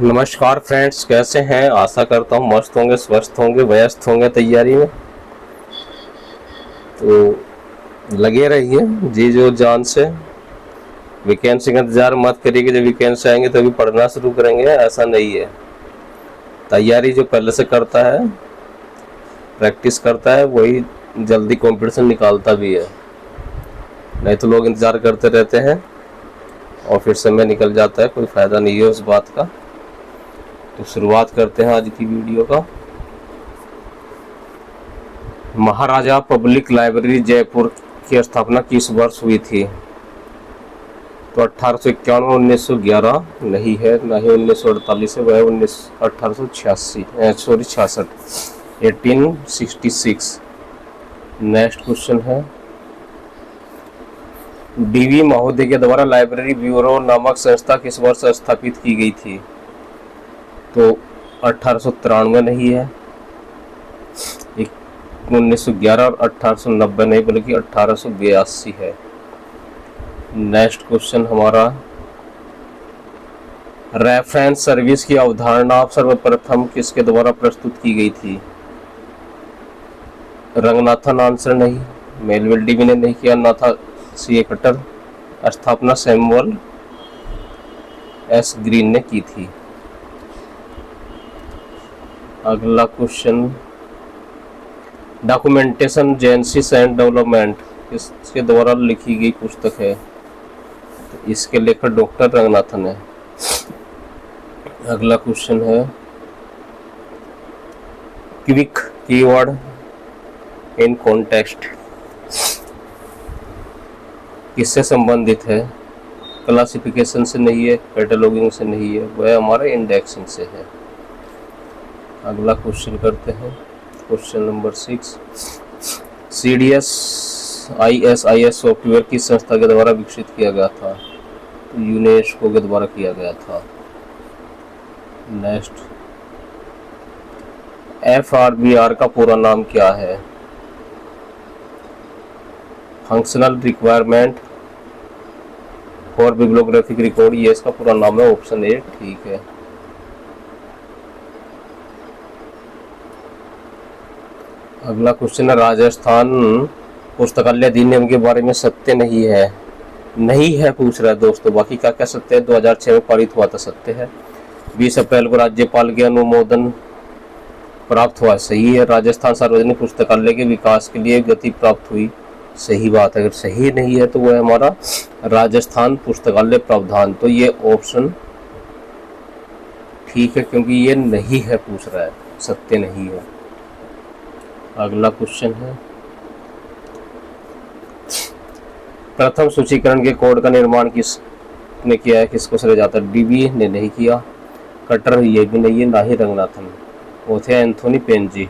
नमस्कार फ्रेंड्स, कैसे हैं। आशा करता हूँ मस्त होंगे, स्वस्थ होंगे, व्यस्त होंगे तैयारी में। तो लगे रहिए जी जो जान से। वैकेंसी का इंतजार मत करिए कि जब वैकेंसी आएंगे तभी पढ़ना शुरू करेंगे, ऐसा नहीं है। तैयारी जो पहले से करता है, प्रैक्टिस करता है, वही जल्दी कंपटीशन निकालता भी है। नहीं तो लोग इंतज़ार करते रहते हैं और फिर समय निकल जाता है, कोई फ़ायदा नहीं है उस बात का। तो शुरुआत करते हैं आज की वीडियो का। महाराजा पब्लिक लाइब्रेरी जयपुर की स्थापना किस वर्ष हुई थी? तो 1851, 1911 नहीं है, ना ही 1948 है, वह 1886 सॉरी 66, 1866। नेक्स्ट क्वेश्चन है, डीवी महोदय के द्वारा लाइब्रेरी ब्यूरो नामक संस्था किस वर्ष स्थापित की गई थी? तो 1893 नहीं है, 1911 और 1890 नहीं, बल्कि 1882 है। नेक्स्ट क्वेश्चन हमारा, रेफरेंस सर्विस की अवधारणा सर्वप्रथम किसके द्वारा प्रस्तुत की गई थी? रंगनाथन आंसर नहीं, मेलविल डीवी ने नहीं किया, ना था सी कटर। स्थापना सैमुअल एस ग्रीन ने की थी। अगला question, documentation genesis and development किसके द्वारा लिखी गई पुस्तक है? तो इसके लेखक डॉक्टर रंगनाथन है। अगला क्वेश्चन है, क्विक कीवर्ड इन कॉन्टेक्स्ट किससे संबंधित है? क्लासिफिकेशन से नहीं है, कैटलॉगिंग से नहीं है, वह हमारा इंडेक्सिंग से है। अगला क्वेश्चन करते हैं, question number 6, CDS ISIS software किस संस्था के द्वारा विकसित किया गया था? तो यूनेस्को के द्वारा किया गया था। नेक्स्ट, FRBR का पूरा नाम क्या है? Functional requirement for bibliographic record, ये इसका पूरा नाम है। ऑप्शन ए ठीक है। अगला क्वेश्चन है, राजस्थान पुस्तकालय अधिनियम के बारे में सत्य नहीं है, नहीं है पूछ रहा है दोस्तों, बाकी क्या क्या सत्य है? 2006 में पारित हुआ था, सत्य है। 20 अप्रैल को राज्यपाल के अनुमोदन प्राप्त हुआ, सही है। राजस्थान सार्वजनिक पुस्तकालय के विकास के लिए गति प्राप्त हुई, सही बात है। अगर सही नहीं है तो वह हमारा राजस्थान पुस्तकालय प्रावधान, तो ये ऑप्शन ठीक है, क्योंकि ये नहीं है पूछ रहा है, सत्य नहीं है। अगला क्वेश्चन है, प्रथम सूचीकरण के कोड का निर्माण किसने किया है? किसको श्रेय जाता है? डीवी ने नहीं किया, कटर ये भी नहीं है, ना ही रंगनाथन, वो थे एंथोनी पेन जी।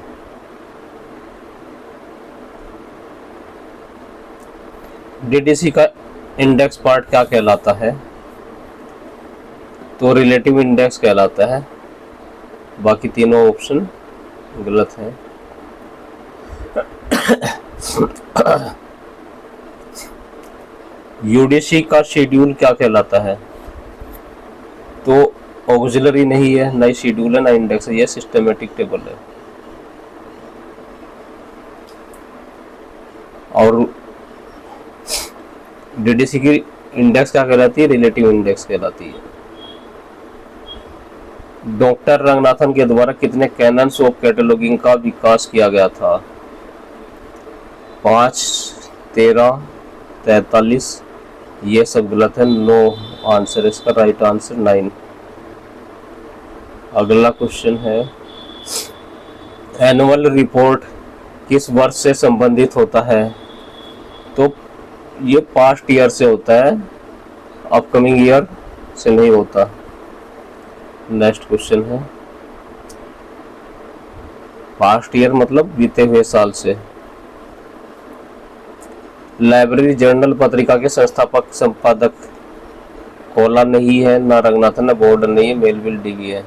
डीडीसी का इंडेक्स पार्ट क्या कहलाता है? तो रिलेटिव इंडेक्स कहलाता है, बाकी तीनों ऑप्शन गलत हैं। यूडीसी का शेड्यूल क्या कहलाता है? तो ऑक्सिलरी नहीं है, ना ही शेड्यूल है, ना इंडेक्स है, ये सिस्टमेटिक टेबल है। और डीडीसी की इंडेक्स क्या कहलाती है? रिलेटिव इंडेक्स कहलाती है। डॉक्टर रंगनाथन के द्वारा कितने कैनन्स ऑफ कैटलॉगिंग का विकास किया गया था? 5, 13, 43, ये सब गलत है, नो आंसर, इसका राइट आंसर 9। अगला क्वेश्चन है, एनुअल रिपोर्ट किस वर्ष से संबंधित होता है? तो ये पास्ट ईयर से होता है, अपकमिंग ईयर से नहीं होता। नेक्स्ट क्वेश्चन है, पास्ट ईयर मतलब बीते हुए साल से। लाइब्रेरी जर्नल पत्रिका के संस्थापक संपादक कोला नहीं है, ना रंगनाथन है, बोर्ड नहीं है, मेलविल डीवी है।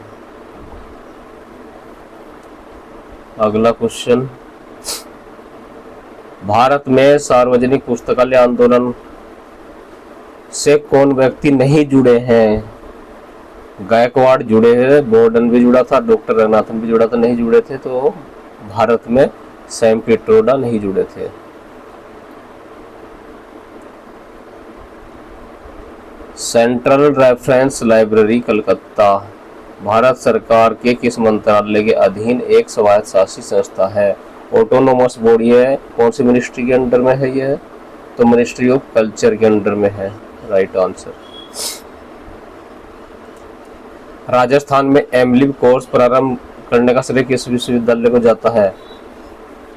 अगला क्वेश्चन, भारत में सार्वजनिक पुस्तकालय आंदोलन से कौन व्यक्ति नहीं जुड़े हैं? गायकवाड़ जुड़े हैं, बोर्डन भी जुड़ा था, डॉक्टर रंगनाथन भी जुड़ा था, नहीं जुड़े थे। तो भारत में सैम पित्रोडा नहीं जुड़े थे। Central reference library Calcutta Bharat सरकार के किस मंत्रालय के अधीन एक स्वायत्त शासित संस्था है? ऑटोनोमस बॉडी है। कौन सी मिनिस्ट्री के अंडर में है यह? तो मिनिस्ट्री ऑफ कल्चर के अंडर में है, राइट आंसर। राजस्थान में एमलिब कोर्स प्रारंभ करने का श्रेय किस विश्वविद्यालय को जाता है?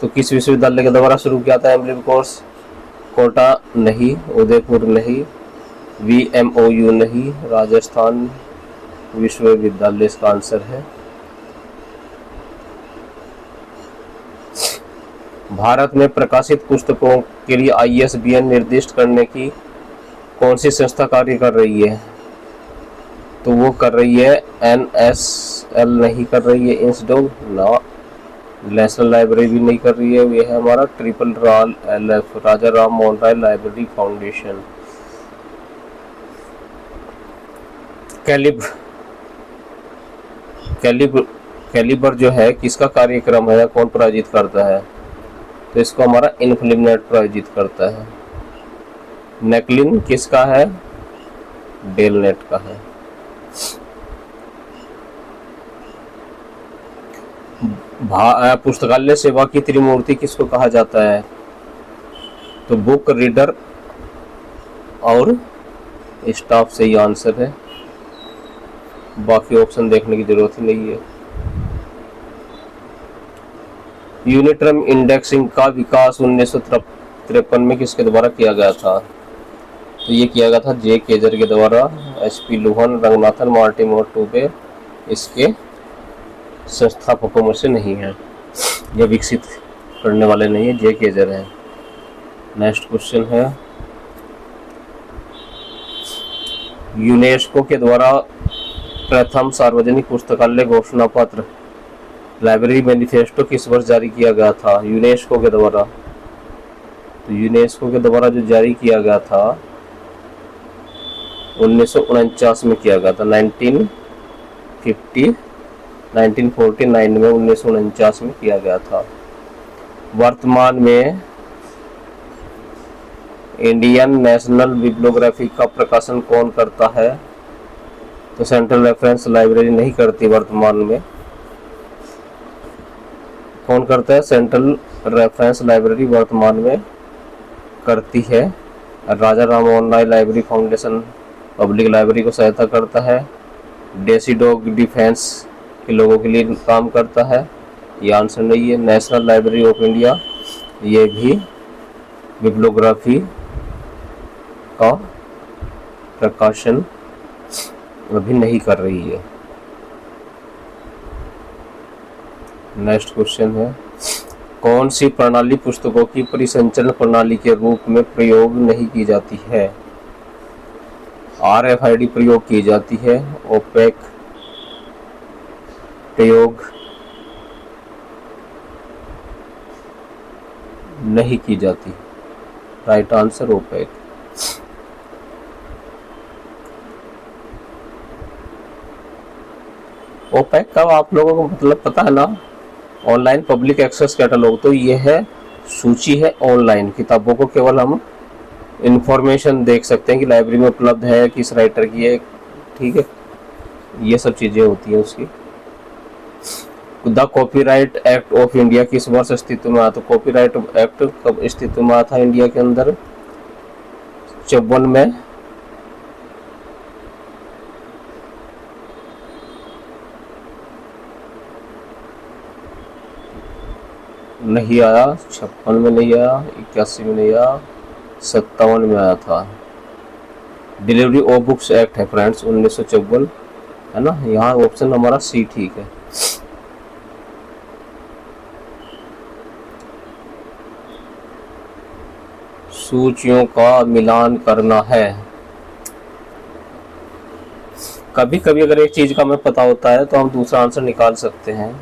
तो किस विश्वविद्यालय के द्वारा शुरू किया था एमलिब कोर्स? कोटा नहीं, उदयपुर नहीं, VMOU नहीं, राजस्थान विश्वविद्यालय इसका आंसर है। भारत में प्रकाशित पुस्तकों के लिए ISBN निर्दिष्ट करने की कौन सी संस्था कार्य कर रही है? तो वो कर रही है NSL, नहीं कर रही है इंसडोग ना, नेशनल लाइब्रेरी भी नहीं कर रही है। ये है हमारा LLF राजा Ram Mohan Roy library foundation. Calibre जो है किसका कार्यक्रम है या कौन प्रायोजित करता है? तो इसको हमारा इनफिल्मनेट प्रायोजित करता है। नेकलिन किसका है? डेलनेट का है। पुस्तकालय सेवा की त्रिमूर्ति किसको कहा जाता है? तो बुक रीडर और स्टाफ से ही आंसर है, बाकी ऑप्शन देखने की जरूरत ही नहीं है। यूनिटर्म इंडेक्सिंग का विकास 1953 में किसके द्वारा किया गया था? तो ये किया गया था जे केजर के द्वारा। SP लोहन, रंगनाथन, मार्टिमोर टूबे इसके संस्थापकों में से नहीं है, यह विकसित करने वाले नहीं है, जे केजर है। नेक्स्ट क्वेश्चन है, यूनेस्को के द्वारा प्रथम सार्वजनिक पुस्तकालय घोषणा पत्र लाइब्रेरी मैनिफेस्टो किस वर्ष जारी किया गया था? यूनेस्को के द्वारा। तो यूनेस्को के द्वारा जो जारी किया गया था 1949 में किया गया था। 1949 में 1949 में किया गया था। वर्तमान में इंडियन नेशनल बिब्लियोग्राफी का प्रकाशन कौन करता है? तो सेंट्रल रेफरेंस लाइब्रेरी नहीं करती वर्तमान में। कौन करता है? सेंट्रल रेफरेंस लाइब्रेरी वर्तमान में करती है। राजा Ram Mohan Roy library foundation public library को सहायता करता है। डेसीडॉग डिफेंस के लोगों के लिए काम करता है, ये आंसर नहीं है। नेशनल लाइब्रेरी ऑफ इंडिया ये भी बिब्लियोग्राफी का प्रकाशन अभी नहीं कर रही है। नेक्स्ट क्वेश्चन है, कौन सी प्रणाली पुस्तकों की परिसंचरण प्रणाली के रूप में प्रयोग नहीं की जाती है? RFID प्रयोग की जाती है, ओपेक प्रयोग नहीं की जाती, राइट आंसर ओपेक। ओपेक का आप लोगों को मतलब पता है ना, ऑनलाइन पब्लिक एक्सेस कैटलॉग। तो ये है सूची है ऑनलाइन, किताबों को केवल हम इंफॉर्मेशन देख सकते हैं कि लाइब्रेरी में उपलब्ध है, किस राइटर की है, ठीक है, ये सब चीज़ें होती हैं उसकी। The copyright act of India किस वर्ष अस्तित्व में आया? तो कॉपीराइट एक्ट कब अस्तित्व में आया था इंडिया के अंदर? 54 में। नहीं आया, 56 में नहीं आया, 81 में नहीं आया, 57 में आया था। डिलीवरी ऑफ बुक्स एक्ट है फ्रेंड्स 1954, है ना। यहाँ ऑप्शन हमारा सी ठीक है। सूचियों का मिलान करना है। कभी कभी अगर एक चीज का हमें पता होता है तो हम दूसरा आंसर निकाल सकते हैं।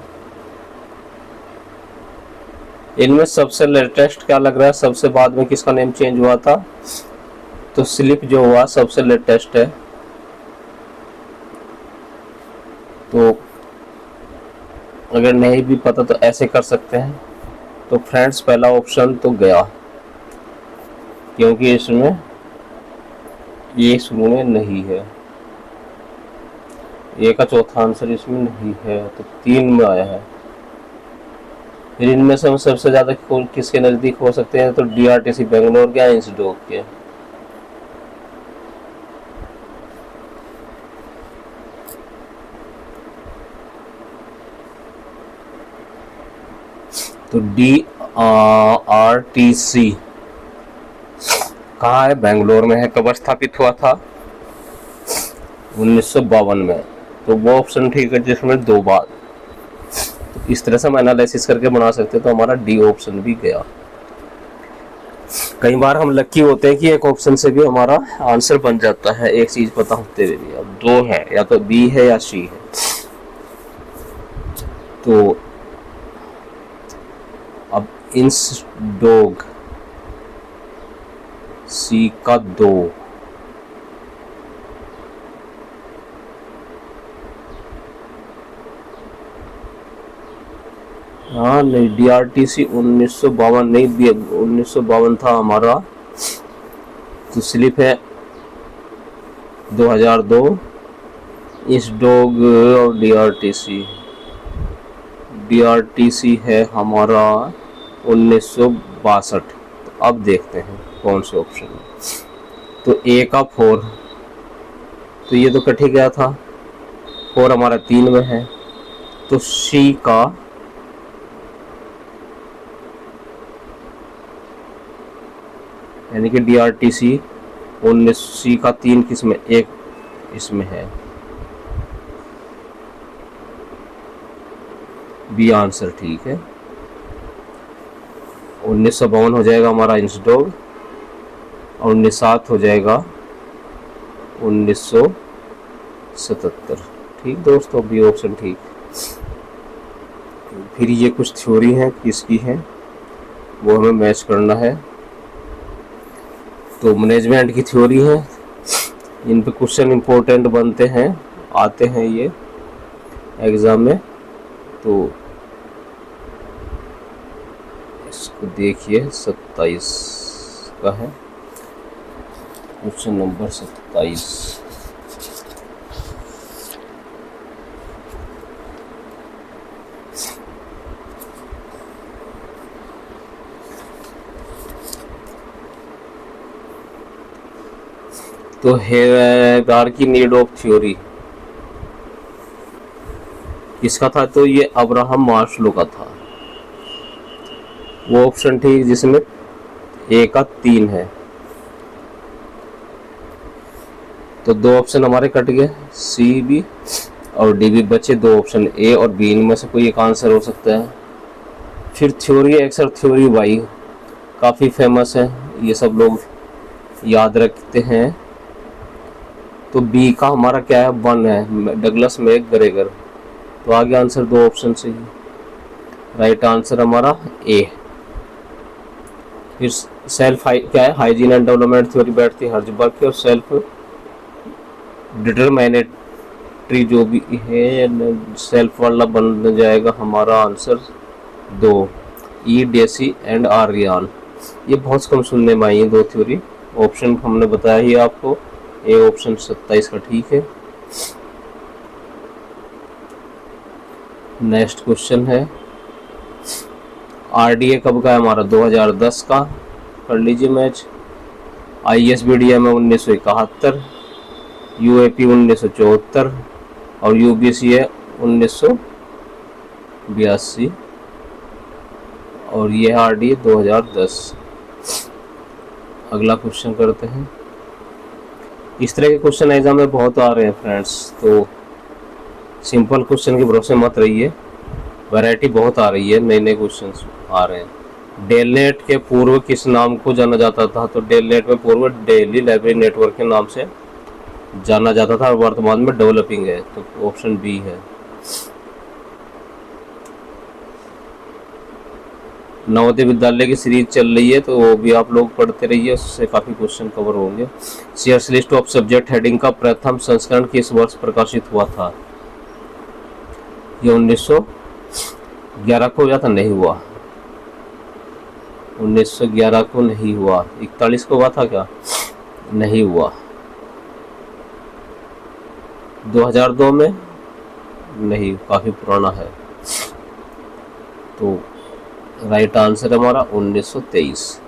इनमें सबसे लेटेस्ट क्या लग रहा है? सबसे बाद में किसका नेम चेंज हुआ था? तो स्लिप जो हुआ सबसे लेटेस्ट है। तो अगर नहीं भी पता तो ऐसे कर सकते हैं। तो फ्रेंड्स पहला ऑप्शन तो गया, क्योंकि इसमें ये शुरू में नहीं है, ए का चौथा आंसर इसमें नहीं है, तो 3 में आया है। फिर इनमें से हम सबसे ज़्यादा किसके नज़दीक हो सकते हैं, तो DRTC बेंगलोर के या इंसडोक के। तो DRTC कहाँ है, बेंगलोर में है। कब स्थापित हुआ था, 1952 में। तो वो ऑप्शन ठीक है जिसमें 2 बार। तो इस तरह से हम एनालिसिस करके बना सकते हैं, तो हमारा डी ऑप्शन भी गया। कई बार हम लकी होते हैं कि एक ऑप्शन से भी हमारा आंसर बन जाता है, एक चीज पता होते हुए भी। अब 2 है, या तो बी है या सी है। तो अब इंसडोग सी का 2, हाँ नहीं, DRTC 1952 नहीं, 1952 था हमारा, तो स्लिप है 2002। इंसडोग और DRTC है हमारा 1962। तो अब देखते हैं कौन से ऑप्शन में। तो ए का 4, तो ये तो कट ही गया था, 4 हमारा 3 में है। तो सी का यानी कि DRTC 19 सी का 3 किस में, 1 इसमें है। बी आंसर ठीक है। 1952 हो जाएगा हमारा इंसडोग, और 1907 हो जाएगा 1977। ठीक दोस्तों, बी ऑप्शन ठीक। फिर ये कुछ थ्योरी है, किसकी है वो हमें मैच करना है। तो मैनेजमेंट की थ्योरी है, इन पे क्वेश्चन इंपॉर्टेंट बनते हैं, आते हैं ये एग्ज़ाम में। तो इसको देखिए, 27 का है क्वेश्चन नंबर 27। तो हायरार्की नीड ऑफ थ्योरी किसका था, तो ये अब्राहम मास्लो का था। वो ऑप्शन ठीक जिसमें ए का 3 है। तो 2 ऑप्शन हमारे कट गए, सी भी और डी भी बचे, 2 ऑप्शन ए और बी, इनमें से कोई एक आंसर हो सकता है। फिर थ्योरी एक्स और थ्योरी वाई काफ़ी फेमस है, ये सब लोग याद रखते हैं। तो बी का हमारा क्या है, 1 है, डगलस मैक ग्रेगर। तो आगे आंसर 2 ऑप्शन से ही, राइट आंसर हमारा ए। फिर सेल्फ क्या है, हाइजीन एंड डेवलपमेंट थ्योरी बैठती है हर्जबर्ग की, और सेल्फ डिटरमिनेटरी जो भी है, सेल्फ वाला बन जाएगा हमारा आंसर 2, ई डेसी एंड आर रियान। ये बहुत कम सुनने में आई है 2 थ्योरी। ऑप्शन हमने बताया ही आपको, ए ऑप्शन 27 का ठीक है। नेक्स्ट क्वेश्चन है, RDA कब का है हमारा, 2010 का, कर लीजिए मैच। ISBDM है 1971, UAP 1974 और UBC है 1982, और ये है RDA 2010। अगला क्वेश्चन करते हैं। इस तरह के क्वेश्चन एग्जाम में बहुत आ रहे हैं फ्रेंड्स, तो सिंपल क्वेश्चन के भरोसे मत रहिए, वैरायटी बहुत आ रही है, नए नए क्वेश्चन आ रहे हैं। डेलनेट के पूर्व किस नाम को जाना जाता था, तो डेलनेट में पूर्व दिल्ली लाइब्रेरी नेटवर्क के नाम से जाना जाता था, और वर्तमान में डेवलपिंग है, तो ऑप्शन बी है। नवोदय विद्यालय की सीरीज चल रही है, तो वो भी आप लोग पढ़ते रहिए, उससे काफ़ी क्वेश्चन कवर होंगे। Shares list of subject heading का प्रथम संस्करण किस वर्ष प्रकाशित हुआ था, ये 1911 को हुआ था, नहीं हुआ। 1911 को नहीं हुआ। 41 को हुआ था क्या? नहीं हुआ। 2002 में नहीं, काफी पुराना है। तो राइट आंसर हमारा 1923।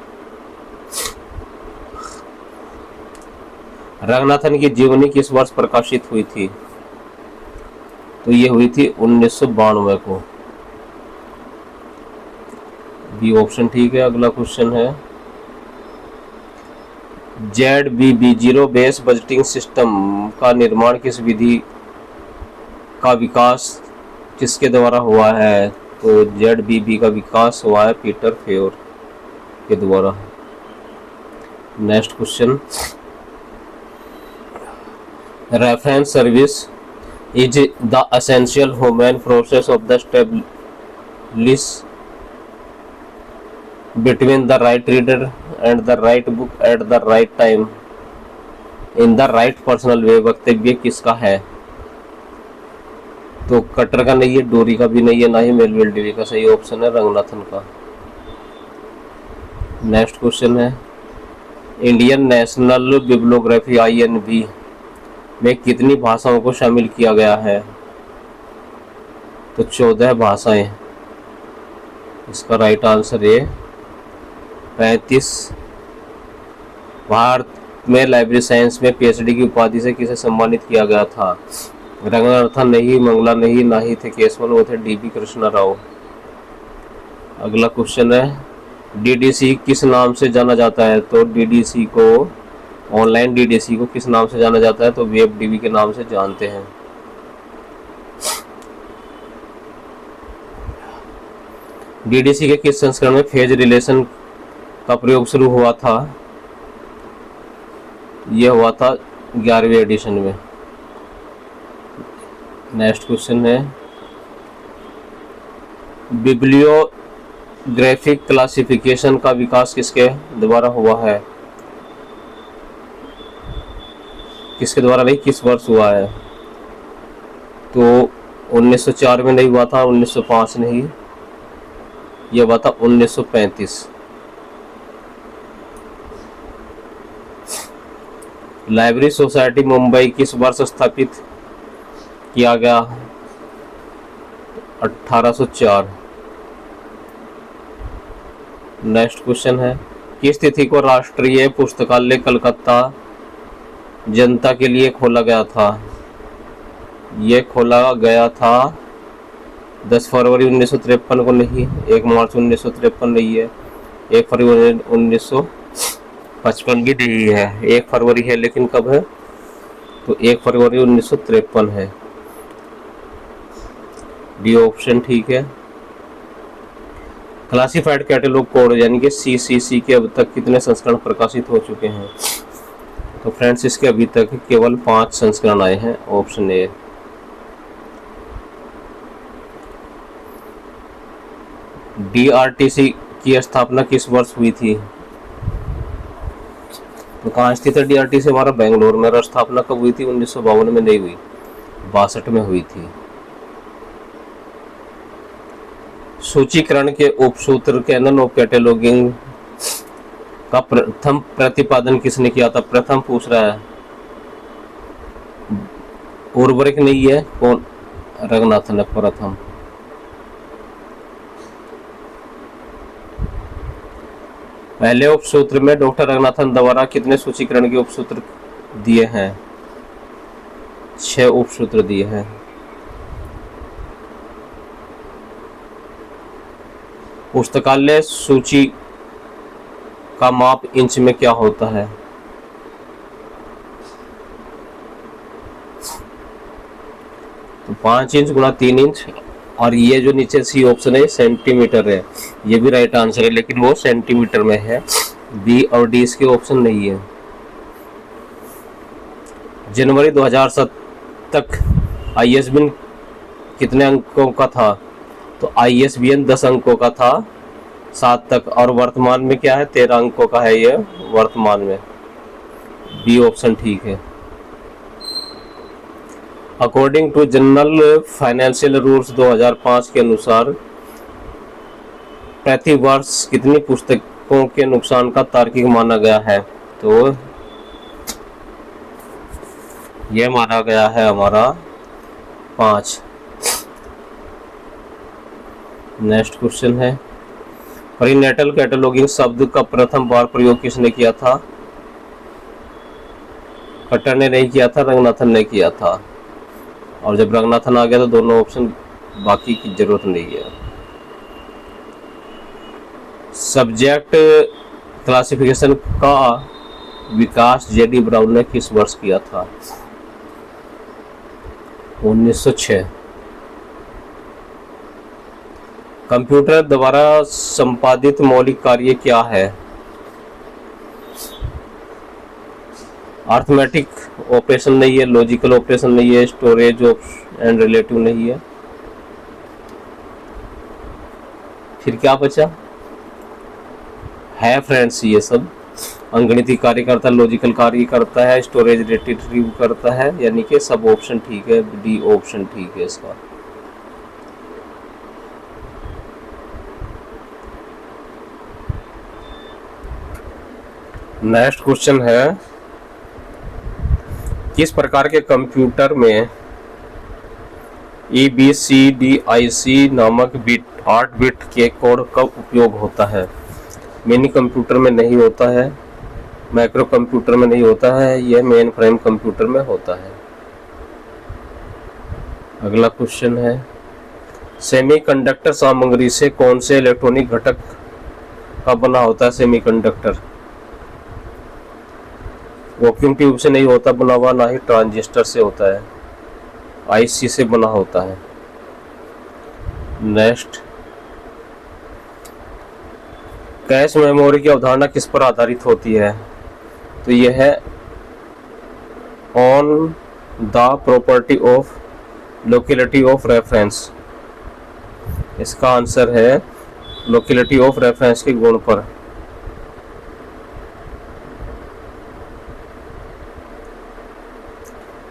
रंगनाथन की जीवनी किस वर्ष प्रकाशित हुई थी? तो ये हुई थी 1992 को। बी ऑप्शन ठीक है। अगला क्वेश्चन है, ZBB zero base budgeting system का निर्माण किस विधि का विकास किसके द्वारा हुआ है? तो ZBB का विकास हुआ है पीटर फेयर के द्वारा। Next question, reference service is the essential human process of the establish between the right reader and the right book at the right time in the right personal way। वक्तव्य किसका है? तो cutter का नहीं है, डोरी का भी नहीं है, ना ही मेलविल डेवी का। सही ऑप्शन है रंगनाथन का। नेक्स्ट क्वेश्चन है, इंडियन नेशनल बिब्लियोग्राफी INB में कितनी भाषाओं को शामिल किया गया है? तो 14 भाषाएं। इसका राइट आंसर है 35। भारत में लाइब्रेरी साइंस में PhD की उपाधि से किसे सम्मानित किया गया था? रंगनाथन नहीं, मंगला नहीं, ना ही थे केशवन, वो थे DB कृष्णा राव। अगला क्वेश्चन है, DDC किस नाम से जाना जाता है? तो DDC को, ऑनलाइन DDC को किस नाम से जाना जाता है? तो वेब DB के नाम से जानते हैं। DDC के किस संस्करण में फेज रिलेशन का प्रयोग शुरू हुआ था? यह हुआ था 11वें एडिशन में। नेक्स्ट क्वेश्चन है, बिब्लियोग्राफिक क्लासिफिकेशन का विकास किसके द्वारा हुआ है? किसके द्वारा नहीं, किस वर्ष हुआ है? तो 1904 में नहीं हुआ था, 1905 नहीं, यह हुआ था 1935। लाइब्रेरी सोसाइटी मुंबई किस वर्ष स्थापित किया गया? 1804। नेक्स्ट क्वेश्चन है, किस तिथि को राष्ट्रीय पुस्तकालय कलकत्ता जनता के लिए खोला गया था? यह खोला गया था 10 फरवरी 1953 को नहीं, 1 मार्च 1953 नहीं है, 1 फरवरी 1955 भी नहीं है, 1 फरवरी है, लेकिन कब है? तो 1 फरवरी 1953 है। डी ऑप्शन ठीक है। क्लासिफाइड कैटलॉग कोड यानी कि CCC के अब तक कितने संस्करण प्रकाशित हो चुके हैं? तो फ्रेंड्स, इसके अभी तक केवल 5 संस्करण आए हैं। Option A. DRTC की स्थापना किस वर्ष हुई थी? तो कहाँ स्थित है DRTC? हमारा बेंगलोर में। स्थापना कब हुई थी? 1952 में नहीं हुई, 62 में हुई थी। सूचीकरण के उपसूत्र कैनन ऑफ कैटलॉगिंग का प्रथम प्रतिपादन किसने किया था? प्रथम पूछ रहा है, उर्वरक नहीं है, कौन? रंगनाथन है प्रथम। पहले उपसूत्र में डॉक्टर रंगनाथन द्वारा कितने सूचीकरण के उपसूत्र दिए हैं? 6 उपसूत्र दिए हैं। पुस्तकालय सूची का माप इंच में क्या होता है? तो 5 इंच गुणा 3 इंच, और ये जो नीचे सी ऑप्शन है सेंटीमीटर है, ये भी राइट आंसर है, लेकिन वो सेंटीमीटर में है। बी और डी इसके ऑप्शन नहीं है। जनवरी 2007 तक ISBN कितने अंकों का था? तो ISBN 10 अंकों का था 7 तक, और वर्तमान में क्या है? 13 अंकों का है ये वर्तमान में। बी ऑप्शन ठीक है। According to general financial rules 2005 के अनुसार प्रति वर्ष कितनी पुस्तकों के नुकसान का तार्किक माना गया है? तो यह माना गया है हमारा 5। नेक्स्ट क्वेश्चन है, प्रीनेटल कैटलॉगिंग शब्द का प्रथम बार प्रयोग किसने किया था? कटर ने नहीं किया था, रंगनाथन ने किया था। और जब रंगनाथन आ गया तो दोनों ऑप्शन बाकी की जरूरत नहीं है। सब्जेक्ट क्लासिफिकेशन का विकास जेडी ब्राउन ने किस वर्ष किया था? 1906। कंप्यूटर द्वारा संपादित मौलिक कार्य क्या है? अर्थमेटिक ऑपरेशन नहीं है, लॉजिकल ऑपरेशन नहीं है, स्टोरेज एंड रिलेटिव नहीं है, फिर क्या बचा है फ्रेंड्स? ये सब अंगणितीय कार्य करता है, लॉजिकल कार्य करता है, स्टोरेज रिट्रीव करता है, यानी कि सब ऑप्शन ठीक है, डी ऑप्शन ठीक है इसका। नेक्स्ट क्वेश्चन है, किस प्रकार के कंप्यूटर में EBCDIC नामक 8 बिट के कोड का उपयोग होता है? मिनी कंप्यूटर में नहीं होता है, माइक्रो कंप्यूटर में नहीं होता है, यह मेन फ्रेम कंप्यूटर में होता है। अगला क्वेश्चन है, सेमीकंडक्टर सामग्री से कौन से इलेक्ट्रॉनिक घटक का बना होता है? सेमीकंडक्टर वैक्यूम ट्यूब से नहीं होता बना हुआ, ना ही ट्रांजिस्टर से होता है, IC से बना होता है। नेक्स्ट, कैश मेमोरी की अवधारणा किस पर आधारित होती है? तो यह है on the property of locality of reference. इसका आंसर है लोकेलिटी ऑफ रेफरेंस के गुण पर।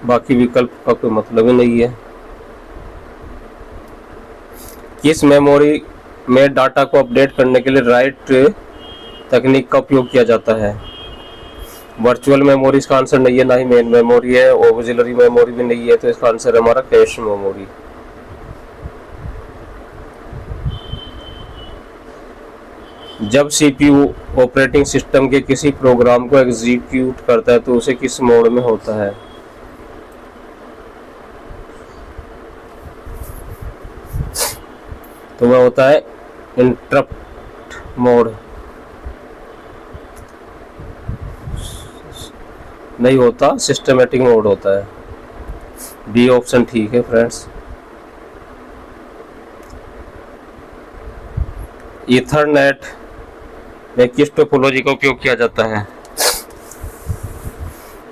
बाकी विकल्प का कोई मतलब ही नहीं है। किस मेमोरी में डाटा को अपडेट करने के लिए राइट तकनीक का उपयोग किया जाता है? वर्चुअल मेमोरी इसका आंसर नहीं है, ना ही मेन मेमोरी है, ऑक्सिलरी मेमोरी भी नहीं है, तो इसका आंसर है हमारा कैश मेमोरी। जब CPU ऑपरेटिंग सिस्टम के किसी प्रोग्राम को एग्जीक्यूट करता है तो उसे किस मोड में होता है? तो वह होता है इंटरप्ट मोड। नहीं होता, सिस्टमेटिक मोड होता है। बी ऑप्शन ठीक है फ्रेंड्स। ईथरनेट में किस टोपोलॉजी का उपयोग किया जाता है?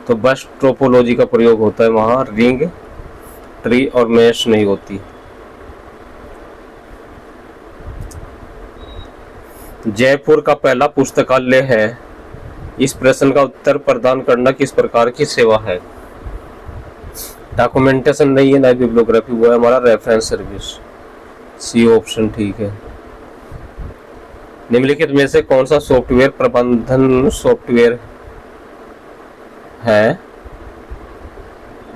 तो बस टोपोलॉजी का प्रयोग होता है, वहां रिंग, ट्री और मैश नहीं होती। जयपुर का पहला पुस्तकालय है, इस प्रश्न का उत्तर प्रदान करना किस प्रकार की सेवा है? डॉक्यूमेंटेशन नहीं है, ना बिब्लियोग्राफी, वो है हमारा रेफरेंस सर्विस। सी ऑप्शन ठीक है। निम्नलिखित में से कौन सा सॉफ्टवेयर प्रबंधन सॉफ्टवेयर है?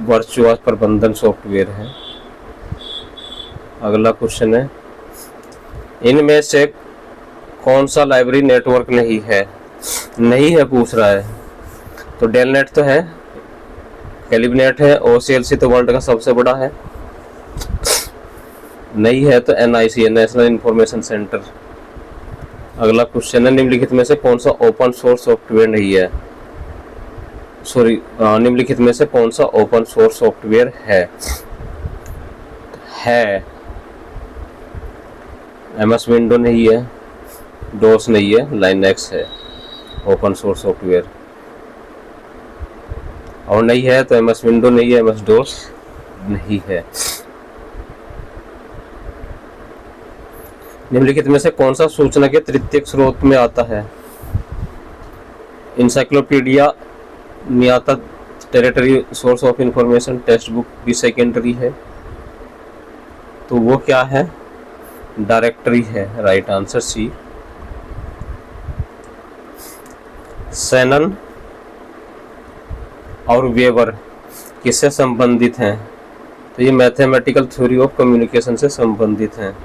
वर्चुअल प्रबंधन सॉफ्टवेयर है। अगला क्वेश्चन है, इनमें से कौन सा लाइब्रेरी नेटवर्क नहीं है? नहीं है पूछ रहा है, तो डेलनेट तो है, कैलिबनेट है, OCLC तो वर्ल्ड का सबसे बड़ा है। नहीं है तो NIC है, नेशनल इंफॉर्मेशन सेंटर। अगला क्वेश्चन है, निम्नलिखित में से कौन सा ओपन सोर्स सॉफ्टवेयर नहीं है? निम्नलिखित में से कौन सा ओपन सोर्स सॉफ्टवेयर है? MS विंडो नहीं है, डोस नहीं है, लाइनक्स है ओपन सोर्स सॉफ्टवेयर। और नहीं है तो MS विंडो नहीं है, MS डोस नहीं है। निम्नलिखित में से कौन सा सूचना के तृतीयक स्रोत में आता है? इंसाइक्लोपीडिया, न्यायतंत्र, territory source of information text book भी सेकेंडरी है, तो वो क्या है, डायरेक्टरी है। Right answer C. शैनन और वेबर किससे संबंधित हैं, तो ये मैथमेटिकल थ्योरी ऑफ कम्युनिकेशन से संबंधित हैं।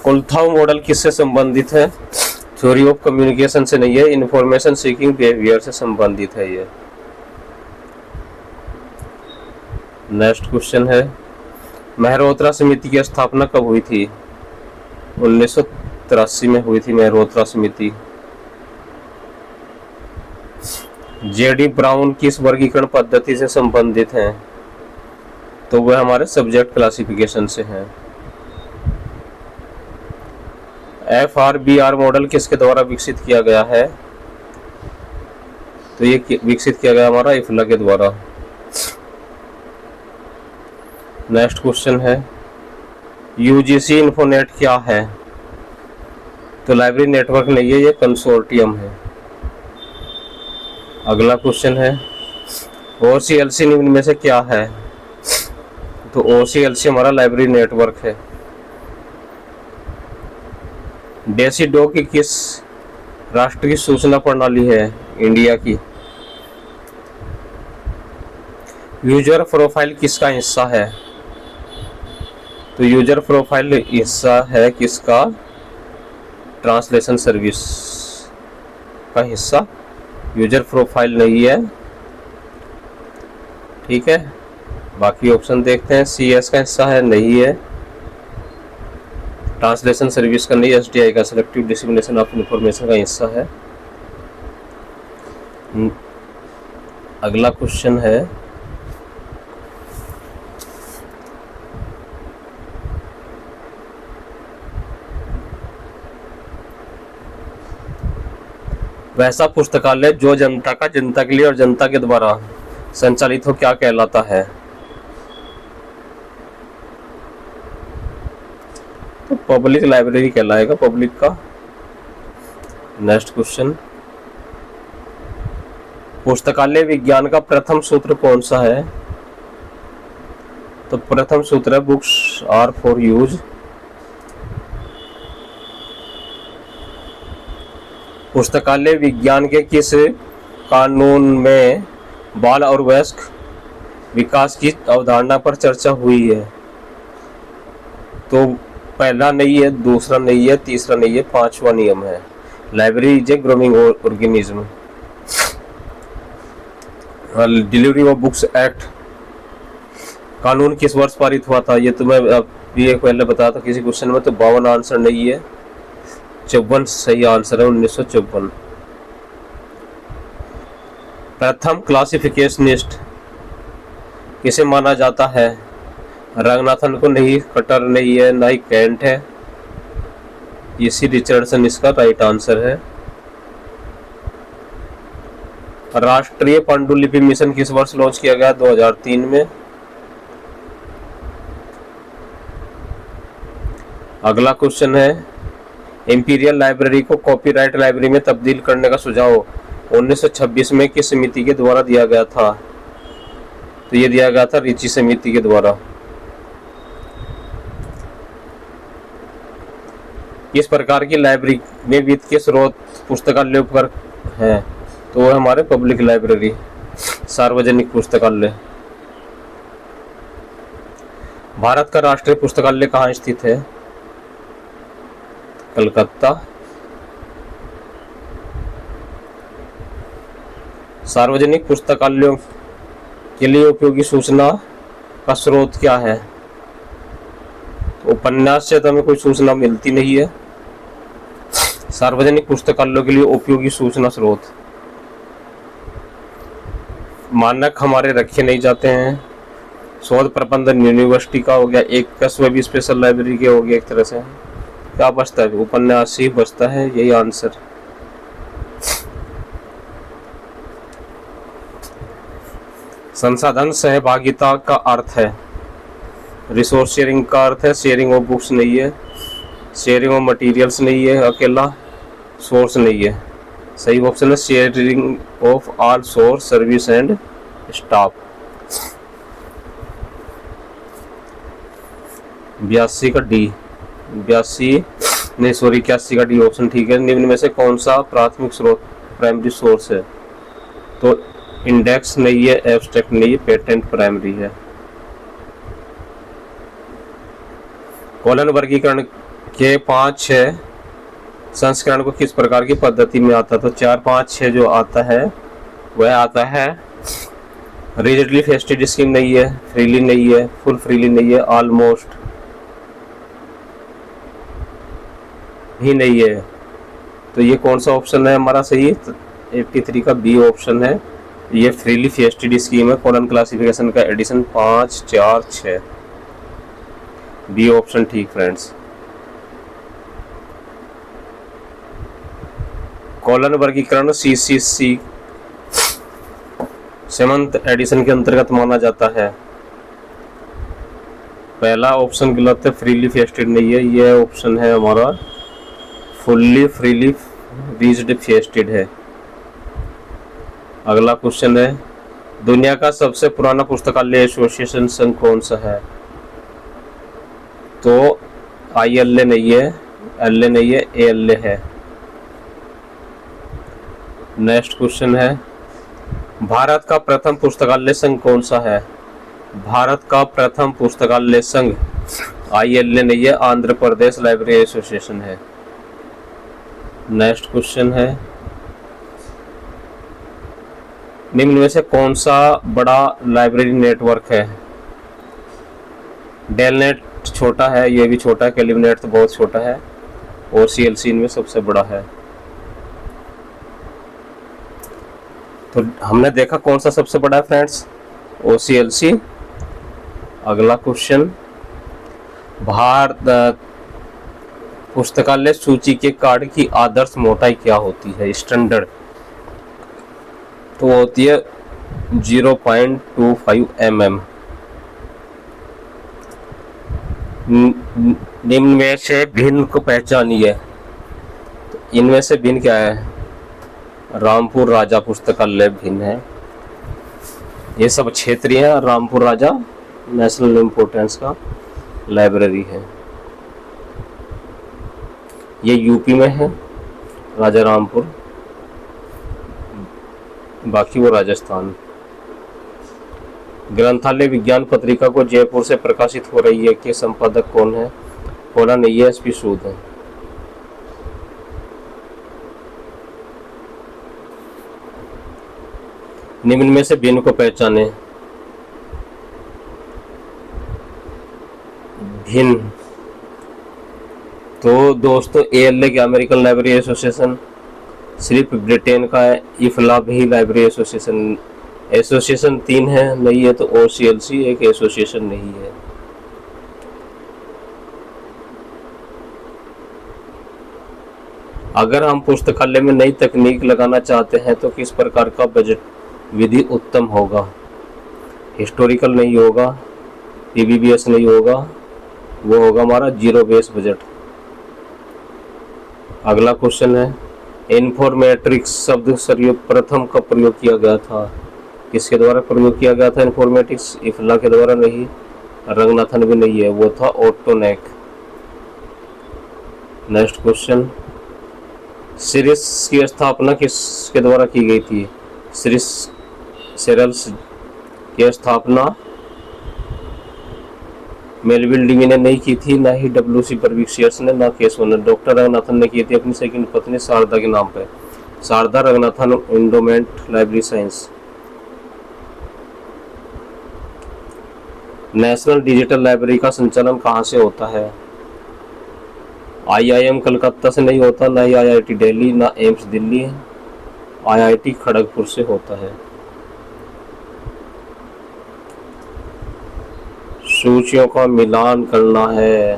कोल्थाउ मॉडल किससे संबंधित है, थ्योरी ऑफ कम्युनिकेशन से नहीं है, इंफॉर्मेशन सीकिंग बिहेवियर से संबंधित है ये। नेक्स्ट क्वेश्चन है, मेहरोत्रा समिति की स्थापना कब हुई थी, 1983 में हुई थी मेहरोत्रा समिति। जेडी ब्राउन किस वर्गीकरण पद्धति से संबंधित हैं, तो वह हमारे सब्जेक्ट क्लासिफिकेशन से हैं। FRBR मॉडल किसके द्वारा विकसित किया गया है, तो ये विकसित किया गया हमारा इफला के द्वारा। नेक्स्ट क्वेश्चन है, यूजीसी इन्फोनेट क्या है, तो लाइब्रेरी नेटवर्क नहीं है, ये कंसोर्टियम है। अगला क्वेश्चन है, OCLC निम्न में से क्या है, तो OCLC हमारा लाइब्रेरी नेटवर्क है। डेसीडो की किस राष्ट्र की सूचना प्रणाली है, इंडिया की। यूजर प्रोफाइल किसका हिस्सा है, तो यूजर प्रोफाइल हिस्सा है किसका, ट्रांसलेशन सर्विस का हिस्सा, यूजर प्रोफाइल नहीं है। ठीक है, बाकी ऑप्शन देखते हैं। CS का हिस्सा है, नहीं है। ट्रांसलेशन सर्विस का नहीं, SDI का सिलेक्टिव डिसिमिनेशन ऑफ इंफॉर्मेशन का हिस्सा है। अगला क्वेश्चन है, वैसा पुस्तकालय जो जनता के लिए और जनता के द्वारा संचालित हो क्या कहलाता है, तो पब्लिक लाइब्रेरी कहलाएगा, पब्लिक का। नेक्स्ट क्वेश्चन, पुस्तकालय विज्ञान का प्रथम सूत्र कौन सा है, तो प्रथम सूत्र है बुक्स आर फॉर यूज। पुस्तकालय विज्ञान के किस कानून में बाल और वयस्क विकास की अवधारणा पर चर्चा हुई है, तो पहला नहीं है, दूसरा नहीं है, तीसरा नहीं है, पांचवा नियम है, library is a growing organism. Delivery of books act कानून किस वर्ष पारित हुआ था, ये तो मैं अभी एक पहले बताया था किसी क्वेश्चन में, तो 52 आंसर नहीं है, 54 सही आंसर है, 1954। प्रथम क्लासिफिकेशनिस्ट किसे माना जाता है, रंगनाथन को नहीं, कटर नहीं है, ना ही कैंट है, सी रिचर्डसन इसका राइट आंसर है। राष्ट्रीय पांडुलिपि मिशन किस वर्ष लॉन्च किया गया, 2003 में। अगला क्वेश्चन है, इंपीरियल लाइब्रेरी को कॉपीराइट लाइब्रेरी में तब्दील करने का सुझाव 1926 में किस समिति के द्वारा दिया गया था, तो ये दिया गया था रिची समिति के द्वारा। किस प्रकार की लाइब्रेरी में वित्त के स्रोत पुस्तकालय उपकर हैं, तो वो हमारे पब्लिक लाइब्रेरी, सार्वजनिक पुस्तकालय। भारत का राष्ट्रीय पुस्तकालय कहाँ स्थित है, कलकत्ता। सार्वजनिक पुस्तकालयों के लिए उपयोगी सूचना का स्रोत क्या है, उपन्यास से तो हमें कोई सूचना मिलती नहीं है। सार्वजनिक पुस्तकालयों के लिए उपयोगी सूचना स्रोत, मानक हमारे रखे नहीं जाते हैं। शोध प्रबंधन यूनिवर्सिटी का हो गया, एक कस्बे भी स्पेशल लाइब्रेरी के हो गया, एक तरह से क्या बचता है, उपन्यास ही बचता है, यही आंसर। संसाधन सहभागिता का अर्थ है, रिसोर्स शेयरिंग का अर्थ है, शेयरिंग ऑफ बुक्स नहीं है। शेयरिंग ऑफ मटेरियल्स नहीं है, अकेला सोर्स नहीं है। सही ऑप्शन है sharing of all source service and staff. 82 का डी, 82 नहीं सॉरी 81 का डी ऑप्शन ठीक है। निम्न में से कौन सा प्राथमिक स्रोत प्राइमरी सोर्स है? तो इंडेक्स नहीं है, एब्स्ट्रैक्ट नहीं है, पेटेंट प्राइमरी है। कॉलन वर्गीकरण के 5-6 संस्करण को किस प्रकार की पद्धति में आता है? तो 4, 5, 6 जो आता है वह आता है रिजिडली फेस्टेड स्कीम नहीं है, फ्रीली नहीं है, फुल फ्रीली नहीं है, ऑलमोस्ट भी नहीं है। तो ये कौन सा ऑप्शन है हमारा सही? 83 का बी ऑप्शन है, ये फ्रीली फेस्टेड स्कीम है। कॉलन क्लासिफिकेशन का एडिशन 5, 4, 6, बी ऑप्शन ठीक फ्रेंड्स। कॉलन वर्गीकरण CCC सेवंथ एडिशन के अंतर्गत माना जाता है। पहला ऑप्शन गलत है, फ्रीली फेस्टेड नहीं है, यह ऑप्शन है हमारा फुल्ली फ्रीली रीज्ड फेस्टेड है। अगला क्वेश्चन है दुनिया का सबसे पुराना पुस्तकालय एसोसिएशन संघ कौन सा है? तो ILA नहीं है, LA नहीं है, ALA है। नेक्स्ट क्वेश्चन है भारत का प्रथम पुस्तकालय संघ कौन सा है? भारत का प्रथम पुस्तकालय संघ ILA नहीं है, आंध्र प्रदेश लाइब्रेरी एसोसिएशन है। नेक्स्ट क्वेश्चन है निम्न में से कौन सा बड़ा लाइब्रेरी नेटवर्क है? डेलनेट छोटा है, ये भी छोटा है, कैलिबनेट तो बहुत छोटा है, और CLC इनमें सबसे बड़ा है। तो हमने देखा कौन सा सबसे बड़ा है फ्रेंड्स, OCLC। अगला क्वेश्चन भारत पुस्तकालय सूची के कार्ड की आदर्श मोटाई क्या होती है? स्टैंडर्ड तो होती है 0.25 mm। निम्न में से भिन्न को पहचानिए। तो इनमें से भिन्न क्या है? रामपुर राजा पुस्तकालय भिन्न है, ये सब क्षेत्रीय है। रामपुर राजा नेशनल इम्पोर्टेंस का लाइब्रेरी है, ये यूपी में है राजा रामपुर, बाकी वो राजस्थान। ग्रंथालय विज्ञान पत्रिका को जयपुर से प्रकाशित हो रही है कि संपादक कौन है? होना नहीं है, SP सूद है। निम्न में से भिन्न को पहचाने। भिन्न तो दोस्तों ALA के अमेरिकन लाइब्रेरी एसोसिएशन सिर्फ ब्रिटेन का है। इफला भी लाइब्रेरी एसोसिएशन 3 है, नहीं है। तो OCLC एक एसोसिएशन नहीं है। अगर हम पुस्तकालय में नई तकनीक लगाना चाहते हैं तो किस प्रकार का बजट विधि उत्तम होगा? हिस्टोरिकल नहीं होगा, PBBS नहीं होगा, वो होगा हमारा जीरो बेस बजट। अगला क्वेश्चन है इन्फॉर्मेटिक्स शब्द सर्वप्रथम कब प्रयोग किया गया था? किसके द्वारा प्रयोग किया गया था इन्फॉर्मेटिक्स? इफला के द्वारा नहीं, रंगनाथन भी नहीं है, वो था ओटोनेक। नेक्स्ट क्वेश्चन सीरीज की स्थापना किसके द्वारा की गई थी? सेरल्स की स्थापना मेलविल डीवी ने नहीं की थी, ना ही WC परविक्सियर्स ने, ना केशव ने। डॉक्टर रंगनाथन ने की थी अपनी सेकंड पत्नी शारदा के नाम पे। Sharda Ranganathan endowment library science. National digital library का संचालन कहाँ से होता है? IIM कलकत्ता से नहीं होता, ना ही IIT दिल्ली, ना एम्स दिल्ली, IIT खड़गपुर से होता है। सूचियों का मिलान करना है।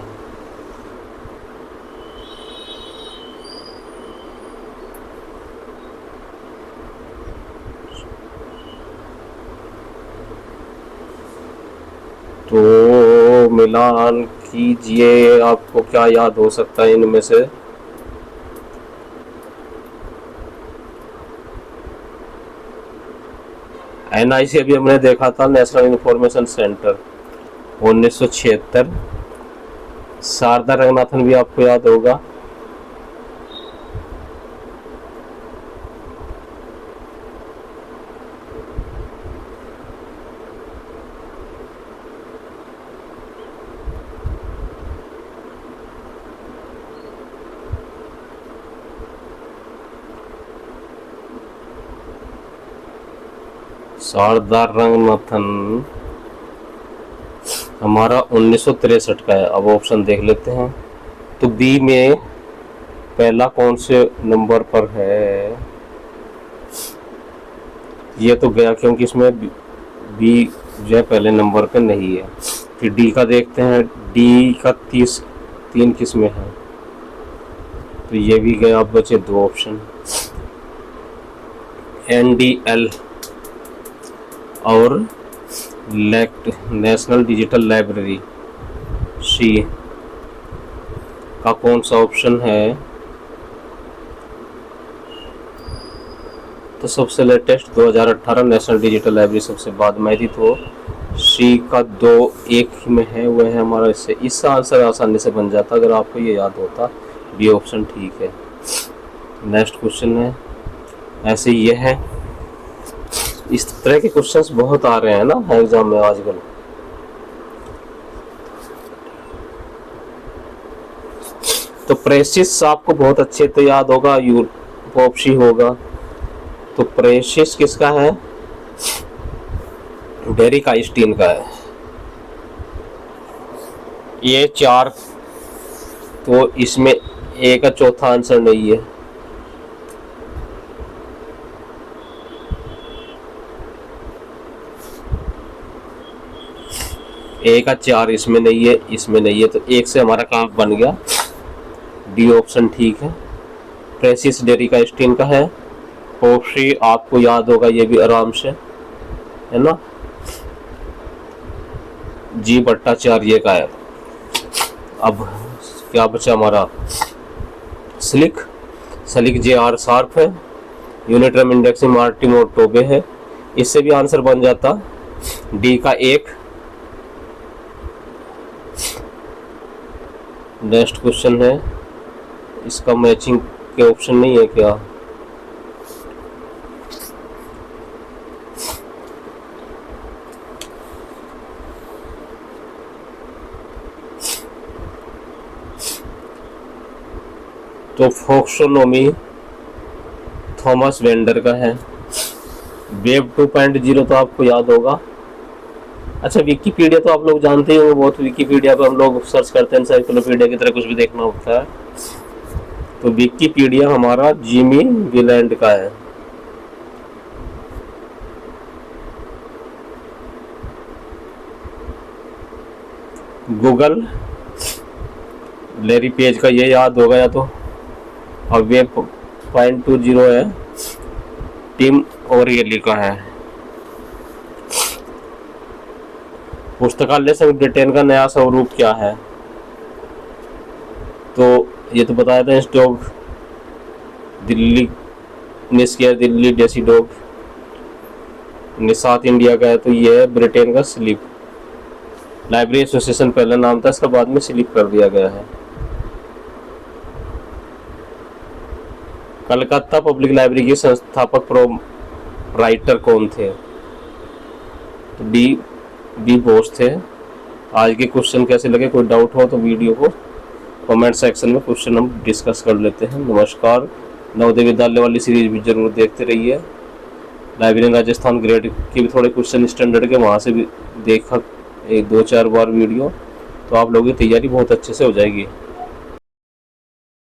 तो मिलान कीजिए, आपको क्या याद हो सकता है इनमें से। NIC अभी हमने देखा था, national information centre 1976। Sharda Ranganathan भी आपको याद होगा। शारदा रंगनाथन हमारा 1963 का है। अब ऑप्शन देख लेते हैं। तो बी में पहला कौन से नंबर पर है? ये तो गया, क्योंकि इसमें बी जो है पहले नंबर पे नहीं है। फिर डी का देखते हैं। डी का 3 किस में है? तो ये भी गया। अब बचे 2 ऑप्शन, NDL और नेशनल डिजिटल लाइब्रेरी। सी का कौन सा ऑप्शन है? तो सबसे लेटेस्ट 2018 नेशनल डिजिटल लाइब्रेरी सबसे बाद में थी। तो सी का 2-1 में है, वह है हमारा। इसका आंसर आसानी से बन जाता अगर आपको ये याद होता। बी ऑप्शन ठीक है। नेक्स्ट क्वेश्चन है, ऐसे ये है। इस तरह के क्वेश्चंस बहुत आ रहे हैं ना एग्जाम में आजकल। तो प्रेसिस आपको बहुत अच्छे तो याद होगा, यूरोपी होगा। तो प्रेसिस किसका है? डेरिक आइंस्टीन का है। ये 4, तो इसमें ए का चौथा आंसर नहीं है। ए का 4 इसमें नहीं है, इसमें नहीं है। तो 1 से हमारा काम बन गया। डी ऑप्शन ठीक है। प्रेसिस डेरिक आइंस्टीन का है। पोप्सी आपको याद होगा, ये भी आराम से है ना। जी भट्टाचार्य का है। अब क्या बचा हमारा? स्लिक JR शार्प है। यूनिट्रम इंडेक्सिंग मार्टिन और टोबे है। इससे भी आंसर बन जाता। डी का 1। नेक्स्ट क्वेश्चन है, इसका मैचिंग के ऑप्शन नहीं है क्या? तो फोक्सोनोमी थॉमस वेंडर का है। वेब 2.0 तो आपको याद होगा। अच्छा, विकीपीडिया तो आप लोग जानते ही होंगे बहुत। विकीपीडिया पे हम लोग सर्च करते हैं, एनसाइक्लोपीडिया की तरह कुछ भी देखना होता है। तो विकीपीडिया हमारा जिमी विलैंड का है। गूगल लैरी पेज का ये याद होगा या तो। और वेब 0.20 है, टिम ओरियली का है। पुस्तकालय संघ ब्रिटेन का नया स्वरूप क्या है? तो ये तो बताया था, स्टॉक दिल्ली निस्किया, दिल्ली डेसीडॉग। निसात इंडिया का है, तो ये है ब्रिटेन का स्लिप। लाइब्रेरी एसोसिएशन पहला नाम था, इसका बाद में स्लिप कर दिया गया है। कलकत्ता पब्लिक लाइब्रेरी के संस्थापक राइटर कौन थे? तो बी बोस थे। आज के क्वेश्चन कैसे लगे? कोई डाउट हो तो वीडियो को कमेंट सेक्शन में क्वेश्चन हम डिस्कस कर लेते हैं। नमस्कार। नवोदय विद्यालय वाली सीरीज भी जरूर देखते रहिए। लाइब्रेरी राजस्थान ग्रेड के भी थोड़े क्वेश्चन स्टैंडर्ड के वहाँ से भी देखा 1-2-4 बार वीडियो, तो आप लोगों की तैयारी बहुत अच्छे से हो जाएगी।